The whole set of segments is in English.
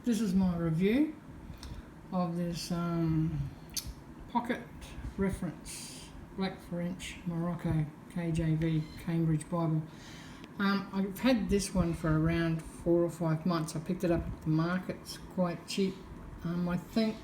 This is my review of this Pocket Reference Black French Morocco KJV Cambridge Bible. I've had this one for around 4 or 5 months. I picked it up at the market. It's quite cheap. I think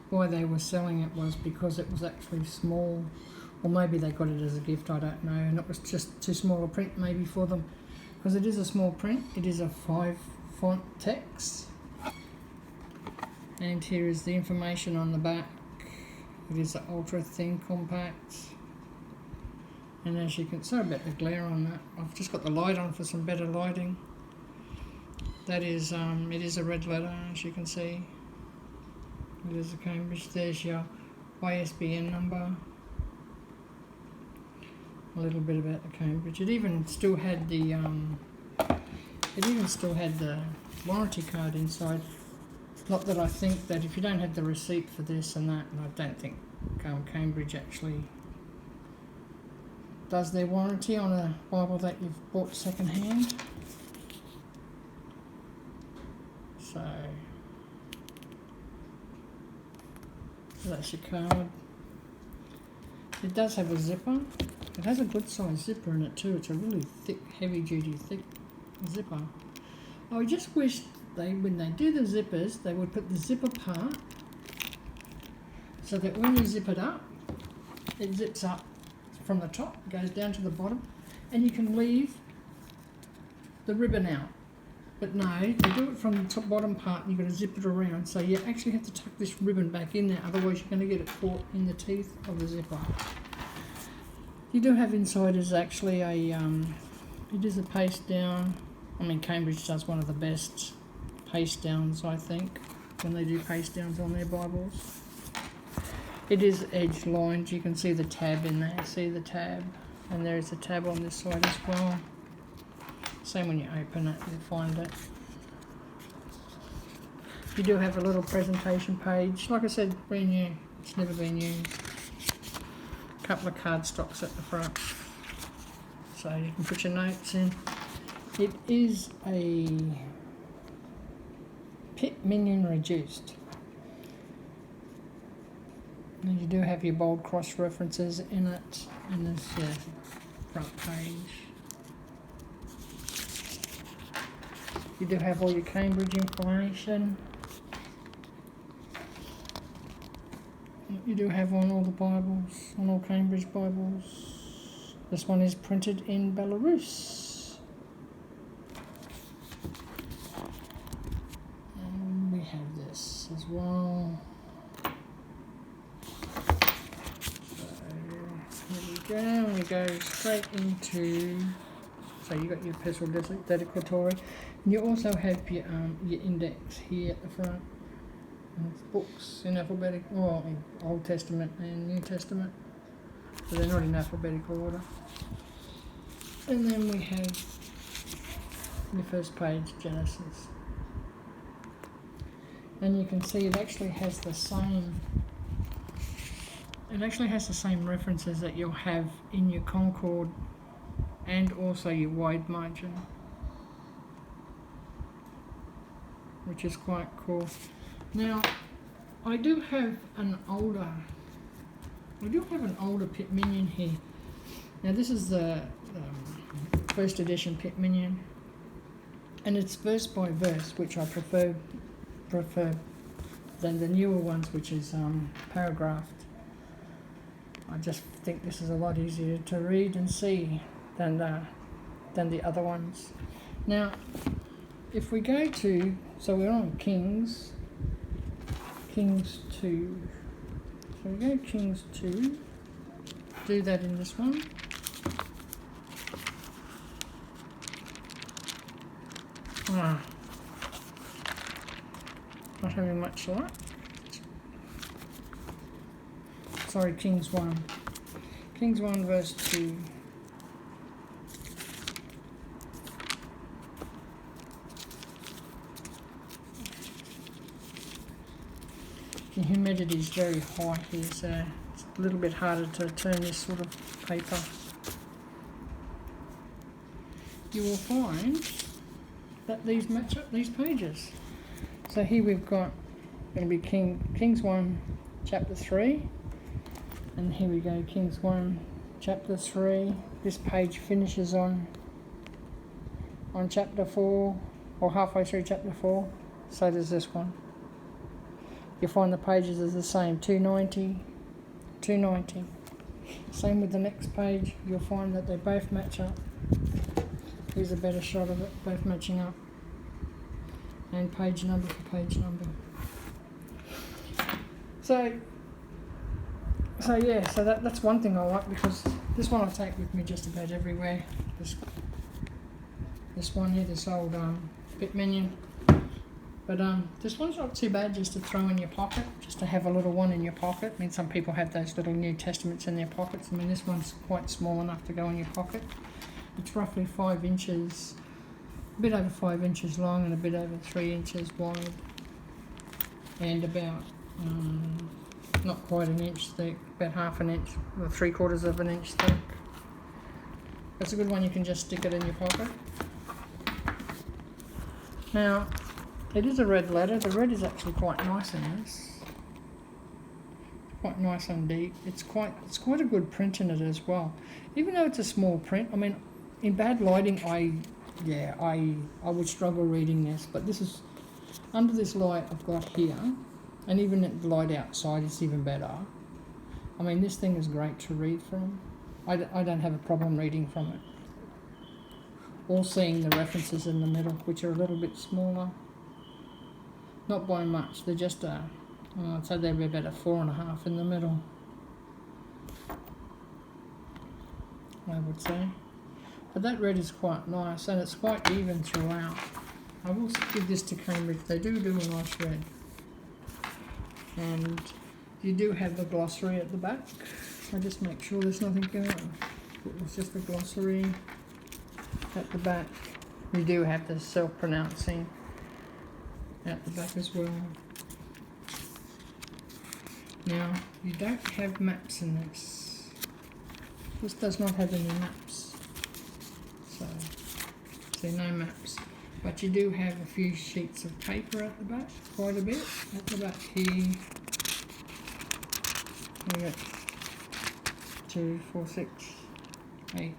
why they were selling it was because it was actually small, or maybe they got it as a gift, I don't know, and it was just too small a print maybe for them, because it is a small print. It is a 5 font text, and here is the information on the back. It is an ultra thin compact, and as you can, sorry about the glare on that, I've just got the light on for some better lighting. That is it is a red letter, as you can see. It is a Cambridge. There's your ISBN number. A little bit about the Cambridge. It even still had the warranty card inside. Not that I think that if you don't have the receipt for this and that, and I don't think Cambridge actually does their warranty on a Bible that you've bought second hand. So that's your card. It does have a zipper. It has a good size zipper in it too. It's a really thick, heavy duty, thick zipper. I just wish when they do the zippers, they would put the zipper part so that when you zip it up, it zips up from the top, goes down to the bottom, and you can leave the ribbon out. But no, they do it from the top bottom part, and you've got to zip it around, so you actually have to tuck this ribbon back in there, otherwise you're going to get it caught in the teeth of the zipper. You do have inside is actually it is a paste down. I mean, Cambridge does one of the best paste downs, I think, when they do paste downs on their Bibles. It is edge lined. You can see the tab in there. See the tab? And there is a tab on this side as well. Same when you open it, you'll find it. You do have a little presentation page. Like I said, brand new. It's never been used. A couple of cardstocks at the front, so you can put your notes in. It is a Pit Minion reduced. And you do have your bold cross references in it, and this front page. You do have all your Cambridge information. You do have on all the Bibles, on all Cambridge Bibles. This one is printed in Belarus. And we have this as well. So here we go, and we go straight into, so you got your epistle dedicatory. And you also have your index here at the front. And it's books in alphabetical, well, in Old Testament and New Testament, so they're not in alphabetical order. And then we have the first page, Genesis, and you can see it actually has the same. It actually has the same references that you'll have in your Concord and also your wide margin, which is quite cool. Now, I do have an older Pit Minion here. Now this is the first edition Pit Minion, and it's verse by verse, which I prefer than the newer ones, which is paragraphed. I just think this is a lot easier to read and see than the other ones. Now, if we go to, so we're on Kings 2. So we go Kings 2, do that in this one. Not having much luck. Sorry, Kings 1. Kings 1 verse 2. The humidity is very high here, so it's a little bit harder to turn this sort of paper. You will find that these match up these pages. So here we've got going to be Kings 1, chapter 3. And here we go, Kings 1, chapter 3. This page finishes on chapter 4, or halfway through chapter 4. So does this one. You'll find the pages are the same, 290, 290. Same with the next page, you'll find that they both match up. Here's a better shot of it, both matching up. And page number for page number. So yeah, so that's one thing I like, because this one I take with me just about everywhere. This one here, this old bit menu. But this one's not too bad just to throw in your pocket, just to have a little one in your pocket. I mean, some people have those little New Testaments in their pockets. I mean, this one's quite small enough to go in your pocket. It's roughly 5 inches, a bit over 5 inches long and a bit over 3 inches wide. And about, not quite an inch thick, about half an inch, or 3/4 of an inch thick. That's a good one, you can just stick it in your pocket. Now, it is a red letter. The red is actually quite nice in this. Quite nice and deep. It's quite a good print in it as well. Even though it's a small print, I mean, in bad lighting, I would struggle reading this. But this is under this light I've got here, and even at the light outside, it's even better. I mean, this thing is great to read from. I don't have a problem reading from it. Or seeing the references in the middle, which are a little bit smaller. Not by much, they're just I'd say they're about a 4.5 in the middle, I would say. But that red is quite nice, and it's quite even throughout. I will give this to Cambridge, they do a nice red. And you do have the glossary at the back. I just make sure there's nothing going on. It's just the glossary at the back. You do have the self-pronouncing at the back as well. Now, you don't have maps in this. This does not have any maps. So no maps. But you do have a few sheets of paper at the back, quite a bit. At the back here, we got 2, 4, 6, 8,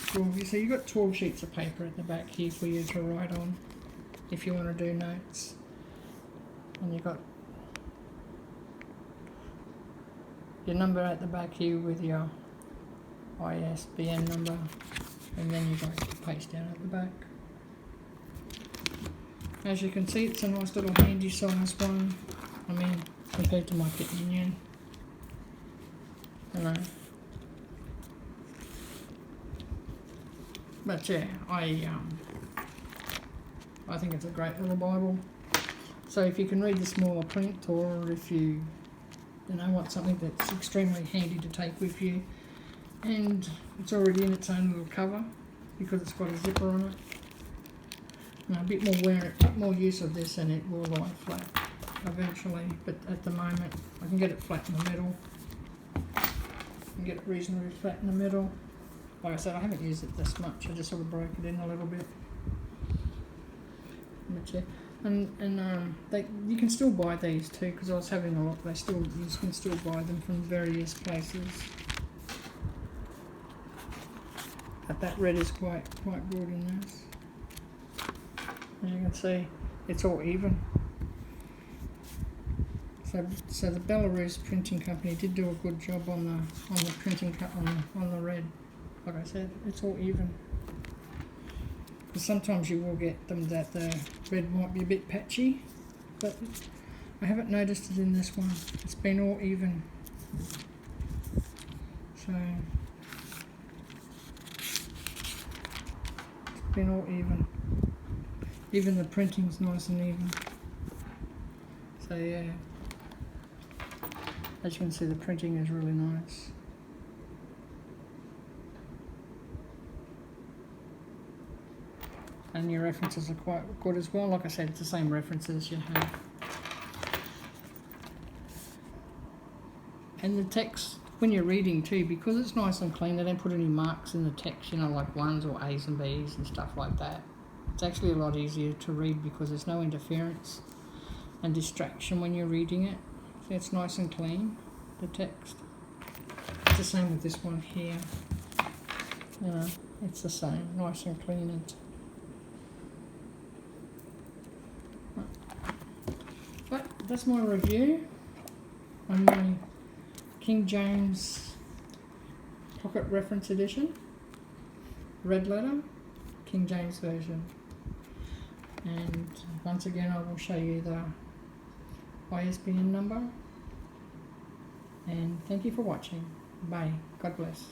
12. So you've got 12 sheets of paper at the back here for you to write on if you want to do notes. And you've got your number at the back here with your ISBN number, and then you've got your paste down at the back. As you can see, it's a nice little handy size one. I mean, compared to my Bit Minion. I know. But yeah, I think it's a great little Bible. So if you can read the smaller print, or if you want something that's extremely handy to take with you, and it's already in its own little cover because it's got a zipper on it. Now, a bit more use of this, and it will lie flat eventually. But at the moment, I can get it flat in the middle. I can get it reasonably flat in the middle. Like I said, I haven't used it this much. I just sort of broke it in a little bit. But yeah. And you can still buy these too, because I was having a look. You can still buy them from various places. But that red is quite good in this. As you can see, it's all even. So the Belarus printing company did do a good job on the printing on the red. Like I said, it's all even. Because sometimes you will get them that the red might be a bit patchy, but I haven't noticed it in this one. It's been all even. So it's been all even. Even the printing's nice and even. So yeah, as you can see, the printing is really nice. And your references are quite good as well. Like I said, it's the same references you have. And the text, when you're reading too, because it's nice and clean, they don't put any marks in the text, like 1s or A's and B's and stuff like that. It's actually a lot easier to read because there's no interference and distraction when you're reading it. So it's nice and clean, the text. It's the same with this one here. You know, it's the same, nice and clean. But that's my review on my King James Pocket Reference Edition, red letter, King James Version. And once again I will show you the ISBN number. And thank you for watching. Bye. God bless.